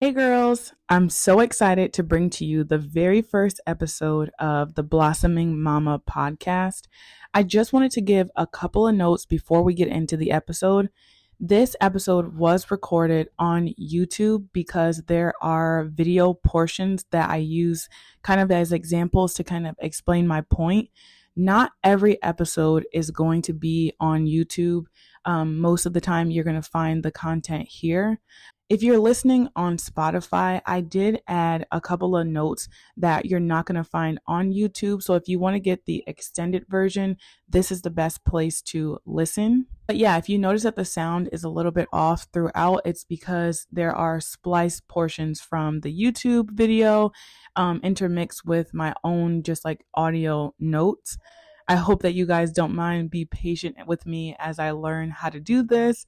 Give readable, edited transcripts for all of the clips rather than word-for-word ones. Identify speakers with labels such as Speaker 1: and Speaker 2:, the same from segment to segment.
Speaker 1: Hey girls, I'm so excited to bring to you the very first episode of the Blossoming Mama podcast. I just wanted to give a couple of notes before we get into the episode. This episode was recorded on YouTube because there are video portions that I use kind of as examples to kind of explain my point. Not every episode is going to be on YouTube. Most of the time, you're going to find the content here. If you're listening on Spotify, I did add a couple of notes that you're not going to find on YouTube. So if you want to get the extended version, this is the best place to listen. But yeah, if you notice that the sound is a little bit off throughout, it's because there are spliced portions from the YouTube video intermixed with my own just like audio notes. I hope that you guys don't mind. Be patient with me as I learn how to do this.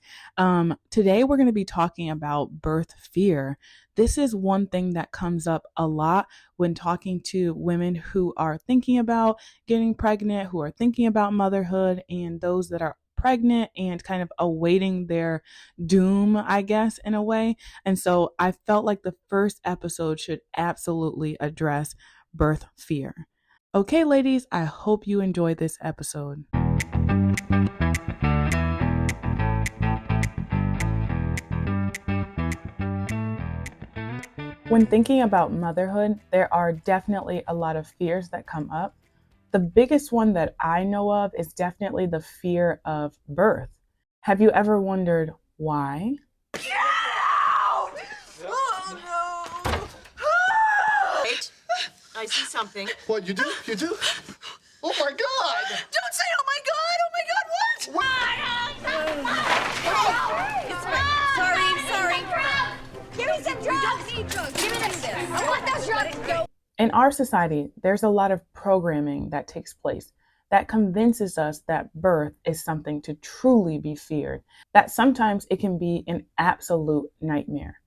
Speaker 1: Today, we're going to be talking about birth fear. This is one thing that comes up a lot when talking to women who are thinking about getting pregnant, who are thinking about motherhood, and those that are pregnant and kind of awaiting their doom, I guess, in a way. And so I felt like the first episode should absolutely address birth fear. Okay, ladies, I hope you enjoyed this episode. When thinking about motherhood, there are definitely a lot of fears that come up. The biggest one that I know of is definitely the fear of birth. Have you ever wondered why?
Speaker 2: Get out! Oh no!
Speaker 3: Wait, I see something.
Speaker 2: What, you do? You do? Oh my god!
Speaker 3: Don't say, oh my god, oh my god, what?
Speaker 4: It's fine. Sorry. Give me some drugs. You don't need drugs. Give me this. I want those drugs. Go.
Speaker 1: In our society, there's a lot of programming that takes place that convinces us that birth is something to truly be feared, that sometimes it can be an absolute nightmare.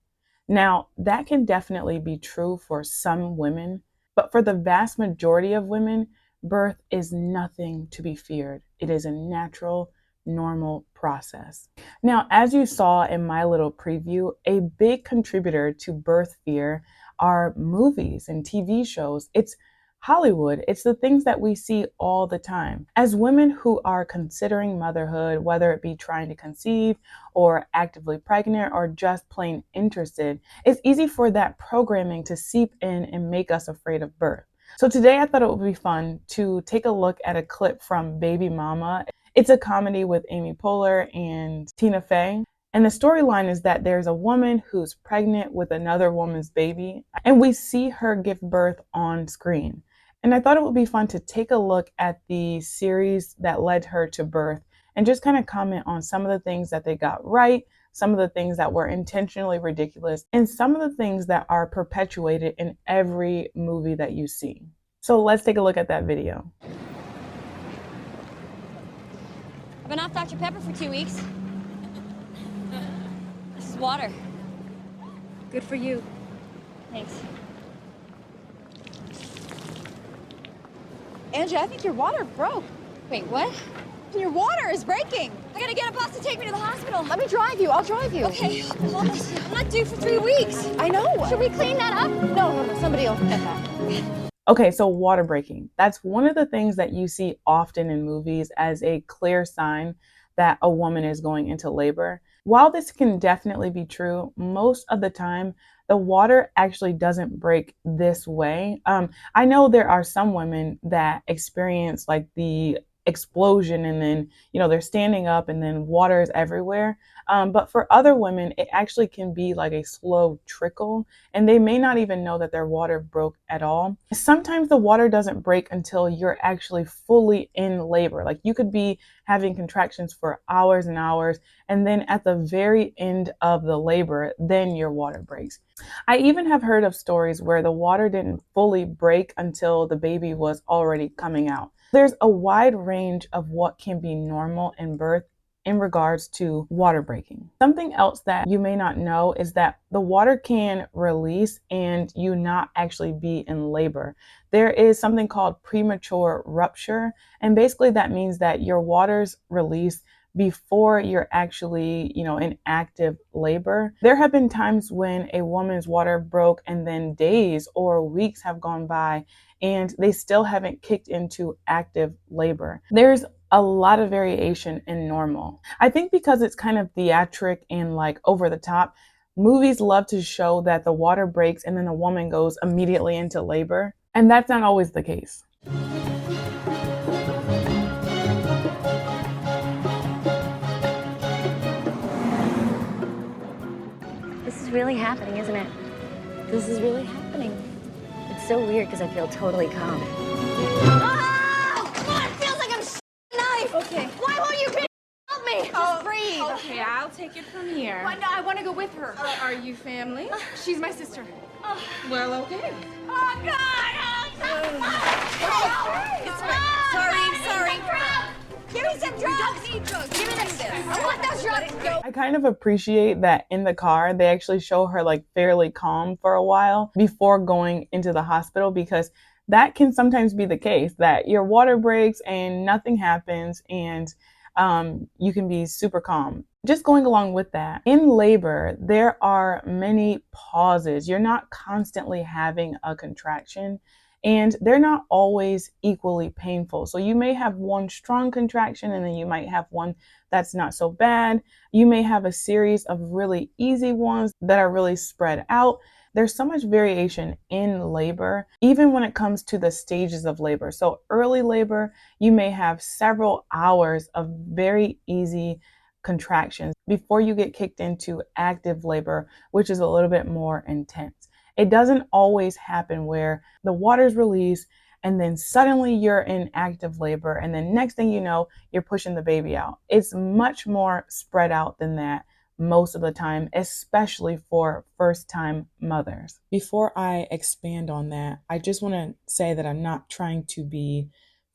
Speaker 1: Now, that can definitely be true for some women, but for the vast majority of women, birth is nothing to be feared. It is a natural, normal process. Now, as you saw in my little preview, a big contributor to birth fear are movies and TV shows. It's Hollywood. It's the things that we see all the time. As women who are considering motherhood, whether it be trying to conceive or actively pregnant or just plain interested, it's easy for that programming to seep in and make us afraid of birth. So today I thought it would be fun to take a look at a clip from Baby Mama. It's a comedy with Amy Poehler and Tina Fey. And the storyline is that there's a woman who's pregnant with another woman's baby, and we see her give birth on screen. And I thought it would be fun to take a look at the series that led her to birth and just kind of comment on some of the things that they got right, some of the things that were intentionally ridiculous, and some of the things that are perpetuated in every movie that you see. So let's take a look at that video.
Speaker 4: I've been off Dr. Pepper for 2 weeks. This is water.
Speaker 5: Good for you.
Speaker 4: Thanks.
Speaker 5: Angie, I think your water broke.
Speaker 4: Wait, what?
Speaker 5: Your water is breaking.
Speaker 4: I gotta get a bus to take me to the hospital.
Speaker 5: Let me drive you. I'll drive you.
Speaker 4: Okay, hold on. I'm not due for 3 weeks.
Speaker 5: I know.
Speaker 4: Should we clean that up?
Speaker 5: No. Somebody will get that.
Speaker 1: Okay, so water breaking. That's one of the things that you see often in movies as a clear sign that a woman is going into labor. While this can definitely be true, most of the time, the water actually doesn't break this way. I know there are some women that experience like the explosion and then, they're standing up and then water is everywhere. But for other women, it actually can be like a slow trickle and they may not even know that their water broke at all. Sometimes the water doesn't break until you're actually fully in labor. Like you could be having contractions for hours and hours, and then at the very end of the labor, then your water breaks. I even have heard of stories where the water didn't fully break until the baby was already coming out. There's a wide range of what can be normal in birth in regards to water breaking. Something else that you may not know is that the water can release and you not actually be in labor. There is something called premature rupture, and basically that means that your waters release before you're actually, in active labor. There have been times when a woman's water broke and then days or weeks have gone by and they still haven't kicked into active labor. There's a lot of variation in normal. I think because it's kind of theatric and like over the top, movies love to show that the water breaks and then the woman goes immediately into labor. And that's not always the case.
Speaker 4: This is really happening, isn't it?
Speaker 5: This is really happening.
Speaker 4: It's so weird because I feel totally calm. Oh! Come on, it feels like I'm knife!
Speaker 5: Okay.
Speaker 4: Why won't you help me? Just breathe.
Speaker 3: Okay, I'll take it from here.
Speaker 5: Why, no, I want to go with her.
Speaker 3: Are you family?
Speaker 5: She's my sister.
Speaker 3: Well, okay.
Speaker 4: Oh, God! Oh,
Speaker 5: It's fine. Sorry.
Speaker 4: Give me some drugs! You don't need drugs. Give me this. I want those drugs. Go.
Speaker 1: I kind of appreciate that in the car, they actually show her like fairly calm for a while before going into the hospital, because that can sometimes be the case that your water breaks and nothing happens and you can be super calm. Just going along with that, in labor, there are many pauses. You're not constantly having a contraction, and they're not always equally painful. So you may have one strong contraction and then you might have one that's not so bad. You may have a series of really easy ones that are really spread out. There's so much variation in labor, even when it comes to the stages of labor. So early labor, you may have several hours of very easy contractions before you get kicked into active labor, which is a little bit more intense. It doesn't always happen where the water's released and then suddenly you're in active labor and then next thing you know, you're pushing the baby out. It's much more spread out than that most of the time, especially for first-time mothers. Before I expand on that, I just want to say that I'm not trying to be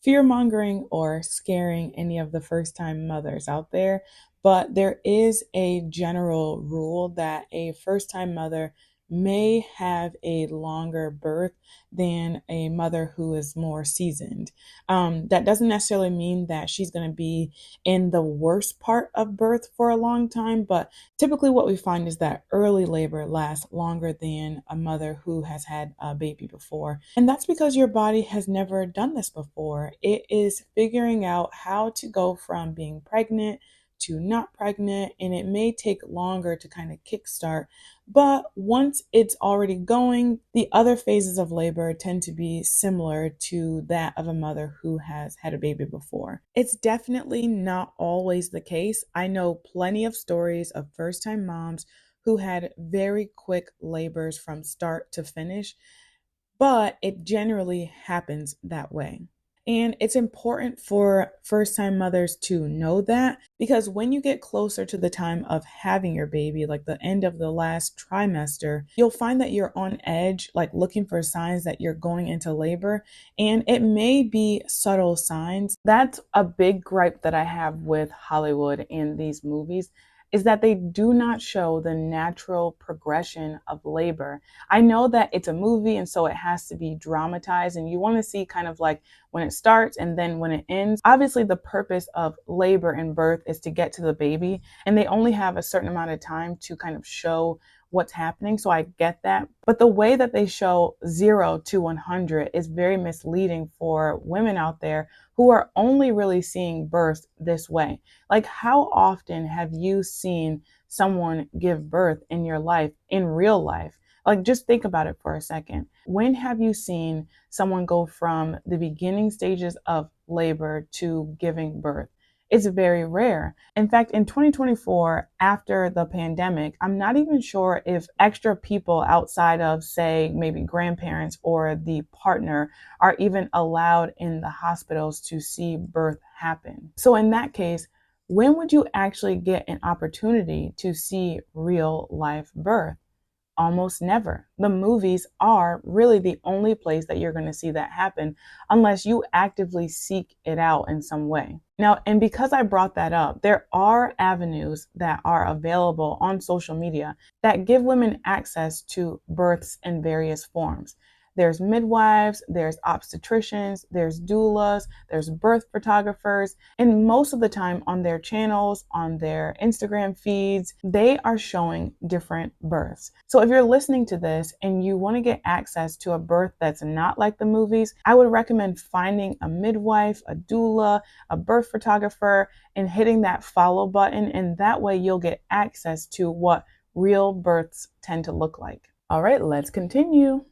Speaker 1: fear-mongering or scaring any of the first-time mothers out there, but there is a general rule that a first-time mother may have a longer birth than a mother who is more seasoned. That doesn't necessarily mean that she's going to be in the worst part of birth for a long time, but typically what we find is that early labor lasts longer than a mother who has had a baby before. And that's because your body has never done this before. It is figuring out how to go from being pregnant to not pregnant, and it may take longer to kind of kickstart. But once it's already going, the other phases of labor tend to be similar to that of a mother who has had a baby before. It's definitely not always the case. I know plenty of stories of first-time moms who had very quick labors from start to finish, but it generally happens that way. And it's important for first-time mothers to know that, because when you get closer to the time of having your baby, like the end of the last trimester, you'll find that you're on edge, like looking for signs that you're going into labor. And it may be subtle signs. That's a big gripe that I have with Hollywood and these movies, is that they do not show the natural progression of labor. I know that it's a movie and so it has to be dramatized and you want to see kind of like when it starts and then when it ends. Obviously, the purpose of labor and birth is to get to the baby, and they only have a certain amount of time to kind of show what's happening. So I get that. But the way that they show 0 to 100 is very misleading for women out there who are only really seeing birth this way. Like, how often have you seen someone give birth in your life, in real life? Like, just think about it for a second. When have you seen someone go from the beginning stages of labor to giving birth? It's very rare. In fact, in 2024, after the pandemic, I'm not even sure if extra people outside of, say, maybe grandparents or the partner are even allowed in the hospitals to see birth happen. So in that case, when would you actually get an opportunity to see real life birth? Almost never. The movies are really the only place that you're going to see that happen unless you actively seek it out in some way. Now, and because I brought that up, there are avenues that are available on social media that give women access to births in various forms. There's midwives, there's obstetricians, there's doulas, there's birth photographers, and most of the time on their channels, on their Instagram feeds, they are showing different births. So if you're listening to this and you want to get access to a birth that's not like the movies, I would recommend finding a midwife, a doula, a birth photographer, and hitting that follow button, and that way you'll get access to what real births tend to look like. All right, let's continue.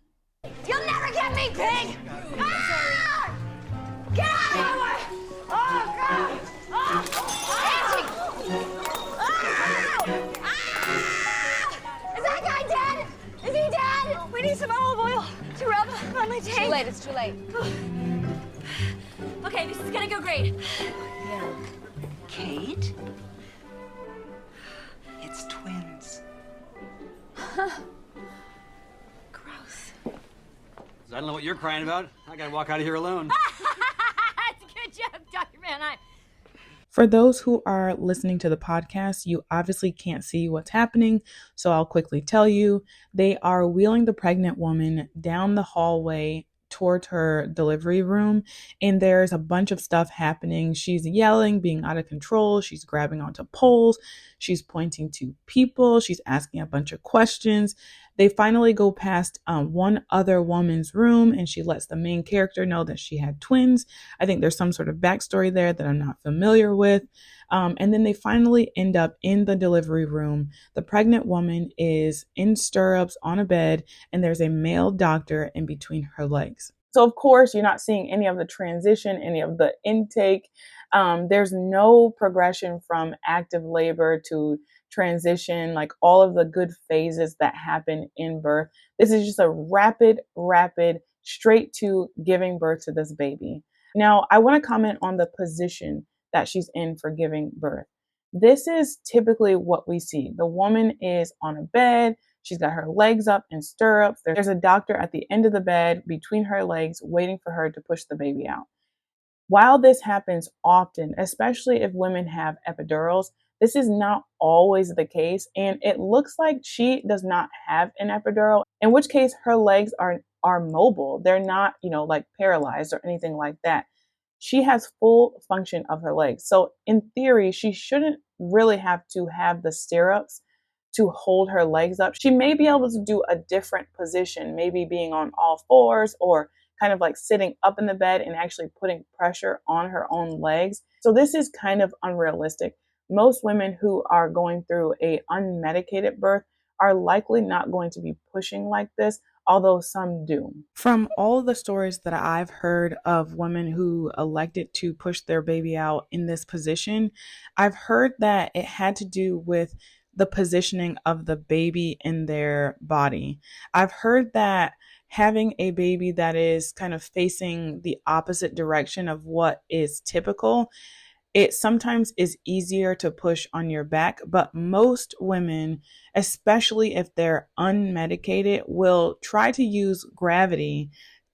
Speaker 3: You'll never get me, pig! Ah! Get out of my way! Oh, God! Oh! Angie! Oh! Ah! Is that guy dead? Is he dead? We need some olive oil to rub on my tank.
Speaker 5: Too late, it's too late.
Speaker 3: Okay, this is gonna go great.
Speaker 5: Yeah.
Speaker 6: Kate? It's twins.
Speaker 3: Gross.
Speaker 7: I don't know what you're crying about. I gotta walk out of here alone.
Speaker 3: That's a good joke, Dr. Van.
Speaker 1: For those who are listening to the podcast, you obviously can't see what's happening, so I'll quickly tell you. They are wheeling the pregnant woman down the hallway towards her delivery room, and there's a bunch of stuff happening. She's yelling, being out of control. She's grabbing onto poles. She's pointing to people. She's asking a bunch of questions. They finally go past one other woman's room, and she lets the main character know that she had twins. I think there's some sort of backstory there that I'm not familiar with. And then they finally end up in the delivery room. The pregnant woman is in stirrups on a bed, and there's a male doctor in between her legs. So, of course, you're not seeing any of the transition, any of the intake. There's no progression from active labor to transition, like all of the good phases that happen in birth. This is just a rapid, straight to giving birth to this baby. Now, I want to comment on the position that she's in for giving birth. This is typically what we see. The woman is on a bed. She's got her legs up in stirrups. There's a doctor at the end of the bed between her legs waiting for her to push the baby out. While this happens often, especially if women have epidurals, this is not always the case, and it looks like she does not have an epidural, in which case her legs are mobile. They're not, like paralyzed or anything like that. She has full function of her legs. So in theory, she shouldn't really have to have the stirrups to hold her legs up. She may be able to do a different position, maybe being on all fours or kind of like sitting up in the bed and actually putting pressure on her own legs. So this is kind of unrealistic. Most women who are going through a unmedicated birth are likely not going to be pushing like this, although some do. From all of the stories that I've heard of women who elected to push their baby out in this position, I've heard that it had to do with the positioning of the baby in their body. I've heard that having a baby that is kind of facing the opposite direction of what is typical, it sometimes is easier to push on your back, but most women, especially if they're unmedicated, will try to use gravity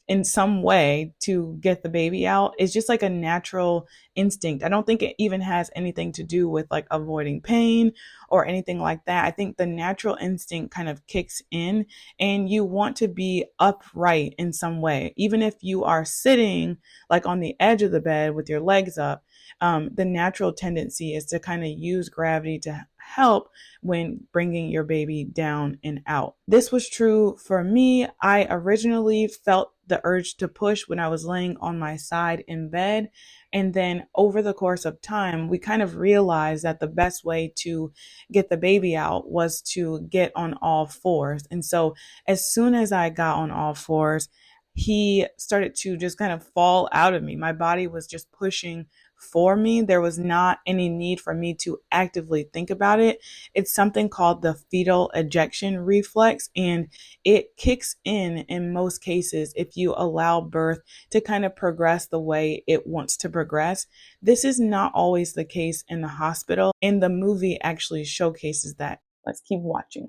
Speaker 1: in some way to get the baby out. It's just like a natural instinct. I don't think it even has anything to do with like avoiding pain or anything like that. I think the natural instinct kind of kicks in and you want to be upright in some way. Even if you are sitting like on the edge of the bed with your legs up, the natural tendency is to kind of use gravity to help when bringing your baby down and out. This was true for me. I originally felt the urge to push when I was laying on my side in bed. And then over the course of time, we kind of realized that the best way to get the baby out was to get on all fours. And so as soon as I got on all fours, he started to just kind of fall out of me. My body was just pushing for me. There was not any need for me to actively think about it. It's something called the fetal ejection reflex, and it kicks in most cases if you allow birth to kind of progress the way it wants to progress. This is not always the case in the hospital, and the movie actually showcases that. Let's keep watching.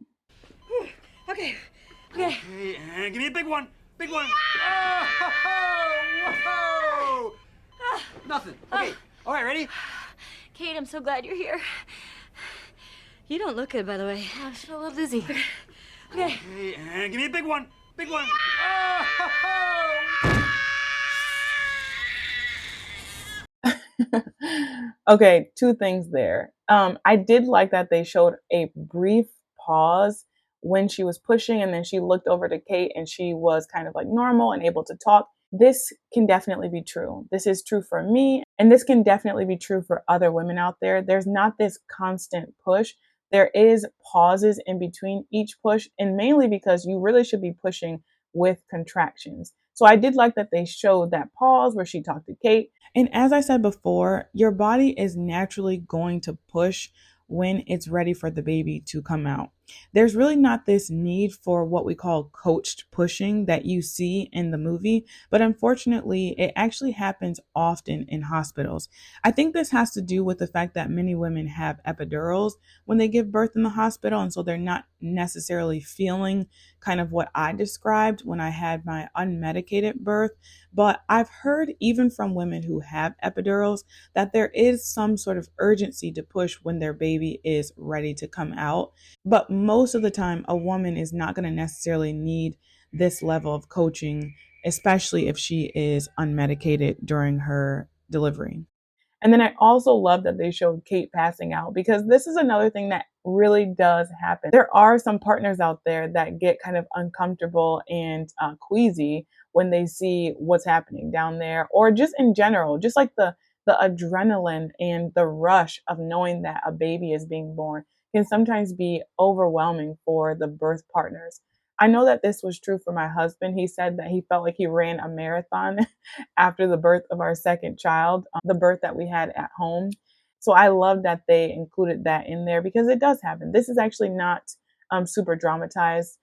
Speaker 3: Okay.
Speaker 7: Hey, give me a big one. Big one. Oh, whoa. Nothing. Okay. All right, ready?
Speaker 3: Kate, I'm so glad you're here. You don't look good, by the way.
Speaker 5: I feel a little dizzy.
Speaker 3: Okay.
Speaker 7: Hey, give me a big one. Big one. Oh!
Speaker 1: Okay, two things there. I did like that they showed a brief pause when she was pushing, and then she looked over to Kate and she was kind of like normal and able to talk. This can definitely be true. This is true for me, and this can definitely be true for other women out there. There's not this constant push. There is pauses in between each push, and mainly because you really should be pushing with contractions. So I did like that they showed that pause where she talked to Kate. And as I said before, your body is naturally going to push when it's ready for the baby to come out. There's really not this need for what we call coached pushing that you see in the movie, but unfortunately, it actually happens often in hospitals. I think this has to do with the fact that many women have epidurals when they give birth in the hospital, and so they're not necessarily feeling kind of what I described when I had my unmedicated birth. But I've heard even from women who have epidurals that there is some sort of urgency to push when their baby is ready to come out. But most of the time, a woman is not going to necessarily need this level of coaching, especially if she is unmedicated during her delivery. And then I also love that they showed Kate passing out, because this is another thing that really does happen. There are some partners out there that get kind of uncomfortable and queasy when they see what's happening down there, or just in general, just like the adrenaline and the rush of knowing that a baby is being born can sometimes be overwhelming for the birth partners. I know that this was true for my husband. He said that he felt like he ran a marathon after the birth of our second child, the birth that we had at home. So I love that they included that in there, because it does happen. This is actually not super dramatized.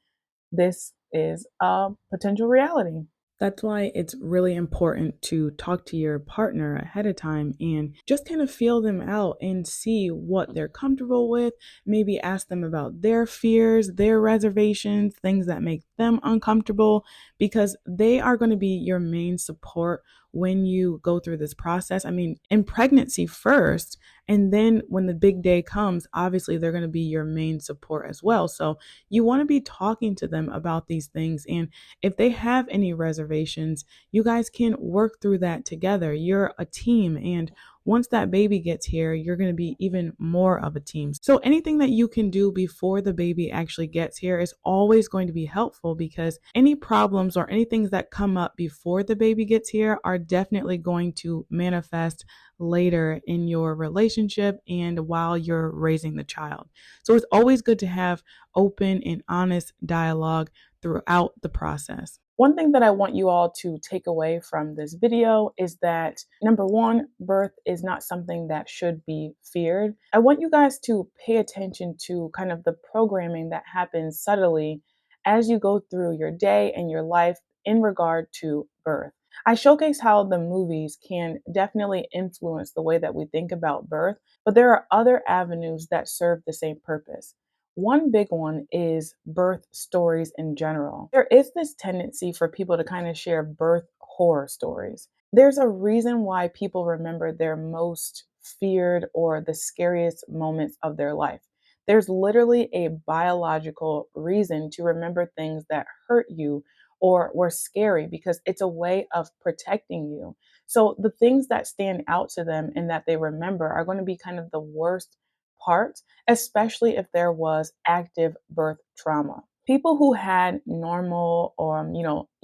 Speaker 1: This is a potential reality. That's why it's really important to talk to your partner ahead of time and just kind of feel them out and see what they're comfortable with. Maybe ask them about their fears, their reservations, things that make them uncomfortable, because they are going to be your main support when you go through this process. I mean, in pregnancy first, and then when the big day comes, obviously they're going to be your main support as well. So you want to be talking to them about these things. And if they have any reservations, you guys can work through that together. You're a team, and once that baby gets here, you're going to be even more of a team. So anything that you can do before the baby actually gets here is always going to be helpful, because any problems or any things that come up before the baby gets here are definitely going to manifest later in your relationship and while you're raising the child. So it's always good to have open and honest dialogue throughout the process. One thing that I want you all to take away from this video is that, number one, birth is not something that should be feared. I want you guys to pay attention to kind of the programming that happens subtly as you go through your day and your life in regard to birth. I showcase how the movies can definitely influence the way that we think about birth, but there are other avenues that serve the same purpose. One big one is birth stories in general. There is this tendency for people to kind of share birth horror stories. There's a reason why people remember their most feared or the scariest moments of their life. There's literally a biological reason to remember things that hurt you or were scary, because it's a way of protecting you. So the things that stand out to them and that they remember are going to be kind of the worst parts, especially if there was active birth trauma. People who had normal or,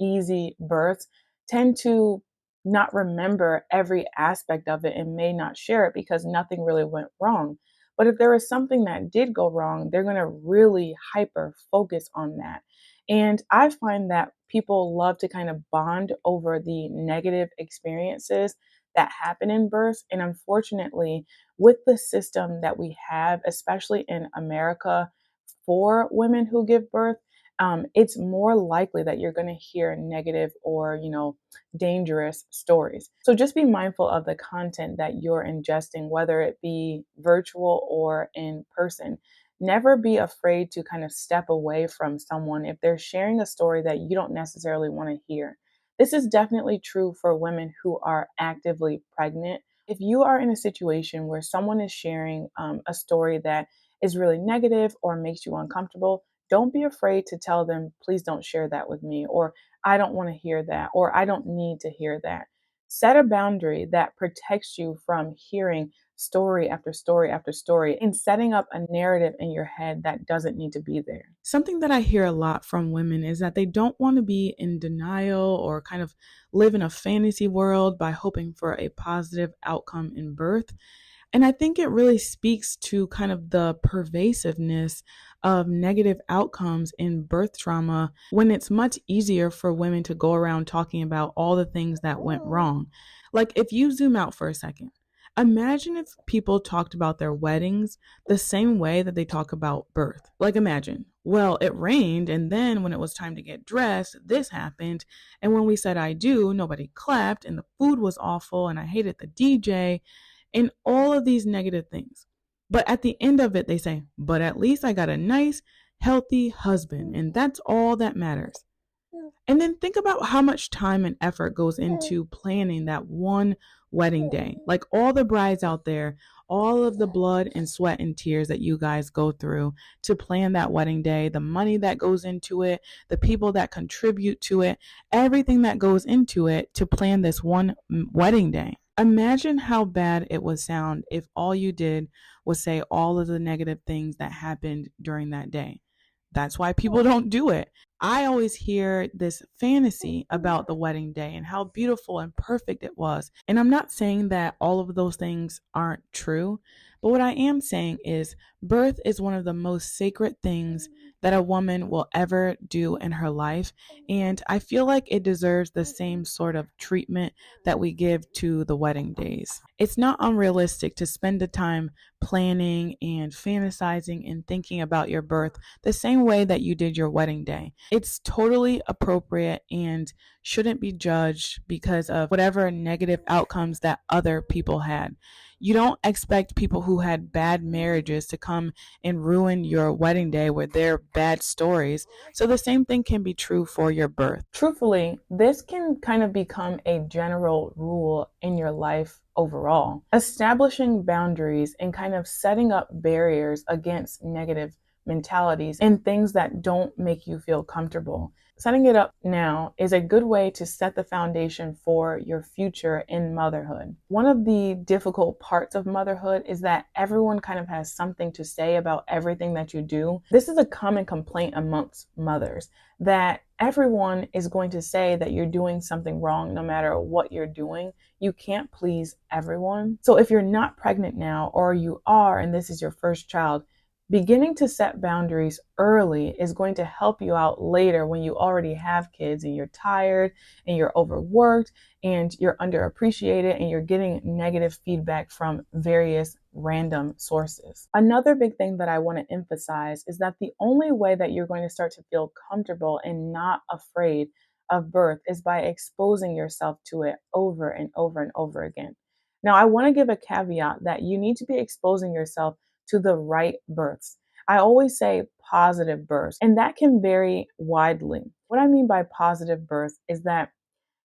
Speaker 1: easy births tend to not remember every aspect of it and may not share it because nothing really went wrong. But if there was something that did go wrong, they're going to really hyper focus on that. And I find that people love to kind of bond over the negative experiences that happen in birth. And unfortunately, with the system that we have, especially in America, for women who give birth, it's more likely that you're going to hear negative or, dangerous stories. So just be mindful of the content that you're ingesting, whether it be virtual or in person. Never be afraid to kind of step away from someone if they're sharing a story that you don't necessarily want to hear. This is definitely true for women who are actively pregnant. If you are in a situation where someone is sharing a story that is really negative or makes you uncomfortable, don't be afraid to tell them, please don't share that with me, or I don't want to hear that, or I don't need to hear that. Set a boundary that protects you from hearing story after story after story and setting up a narrative in your head that doesn't need to be there. Something that I hear a lot from women is that they don't want to be in denial or kind of live in a fantasy world by hoping for a positive outcome in birth. And I think it really speaks to kind of the pervasiveness of negative outcomes in birth trauma when it's much easier for women to go around talking about all the things that went wrong. Like, if you zoom out for a second, imagine if people talked about their weddings the same way that they talk about birth. Like, imagine, well, it rained, and then when it was time to get dressed, this happened. And when we said I do, nobody clapped, and the food was awful, and I hated the DJ and all of these negative things. But at the end of it, they say, but at least I got a nice, healthy husband, and that's all that matters. And then think about how much time and effort goes into planning that one wedding day. Like, all the brides out there, all of the blood and sweat and tears that you guys go through to plan that wedding day, the money that goes into it, the people that contribute to it, everything that goes into it to plan this one wedding day. Imagine how bad it would sound if all you did was say all of the negative things that happened during that day. That's why people don't do it. I always hear this fantasy about the wedding day and how beautiful and perfect it was. And I'm not saying that all of those things aren't true, but what I am saying is birth is one of the most sacred things that a woman will ever do in her life. And I feel like it deserves the same sort of treatment that we give to the wedding days. It's not unrealistic to spend the time planning and fantasizing and thinking about your birth the same way that you did your wedding day. It's totally appropriate and shouldn't be judged because of whatever negative outcomes that other people had. You don't expect people who had bad marriages to come and ruin your wedding day with their bad stories. So the same thing can be true for your birth. Truthfully, this can kind of become a general rule in your life overall. Establishing boundaries and kind of setting up barriers against negative mentalities and things that don't make you feel comfortable. Setting it up now is a good way to set the foundation for your future in motherhood. One of the difficult parts of motherhood is that everyone kind of has something to say about everything that you do. This is a common complaint amongst mothers, that everyone is going to say that you're doing something wrong no matter what you're doing. You can't please everyone. So if you're not pregnant now, or you are and this is your first child, beginning to set boundaries early is going to help you out later when you already have kids and you're tired and you're overworked and you're underappreciated and you're getting negative feedback from various random sources. Another big thing that I want to emphasize is that the only way that you're going to start to feel comfortable and not afraid of birth is by exposing yourself to it over and over and over again. Now, I want to give a caveat that you need to be exposing yourself to the right births. I always say positive births, and that can vary widely. What I mean by positive birth is that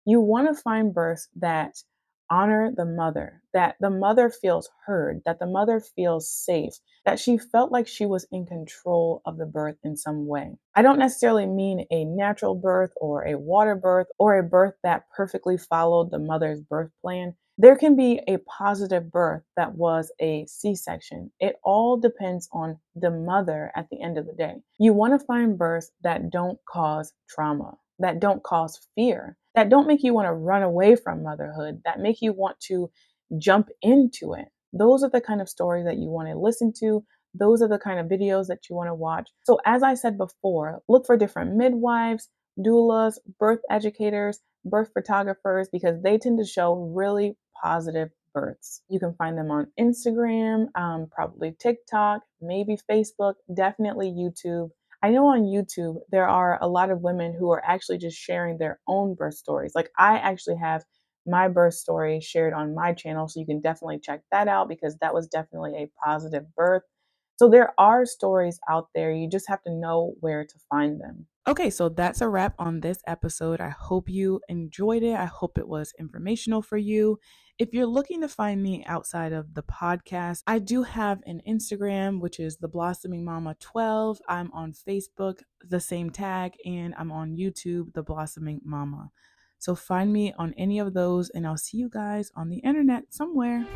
Speaker 1: you want to find births that honor the mother, that the mother feels heard, that the mother feels safe, that she felt like she was in control of the birth in some way. I don't necessarily mean a natural birth or a water birth or a birth that perfectly followed the mother's birth plan. There can be a positive birth that was a C-section. It all depends on the mother at the end of the day. You want to find births that don't cause trauma, that don't cause fear, that don't make you want to run away from motherhood, that make you want to jump into it. Those are the kind of stories that you want to listen to. Those are the kind of videos that you want to watch. So as I said before, look for different midwives, doulas, birth educators, birth photographers, because they tend to show really positive births. You can find them on Instagram, probably TikTok, maybe Facebook, definitely YouTube. I know on YouTube, there are a lot of women who are actually just sharing their own birth stories. Like, I actually have my birth story shared on my channel, so you can definitely check that out because that was definitely a positive birth. So there are stories out there. You just have to know where to find them. Okay, so that's a wrap on this episode. I hope you enjoyed it. I hope it was informational for you. If you're looking to find me outside of the podcast, I do have an Instagram, which is the Blossoming Mama 12. I'm on Facebook, the same tag, and I'm on YouTube, the Blossoming Mama. So find me on any of those, and I'll see you guys on the internet somewhere.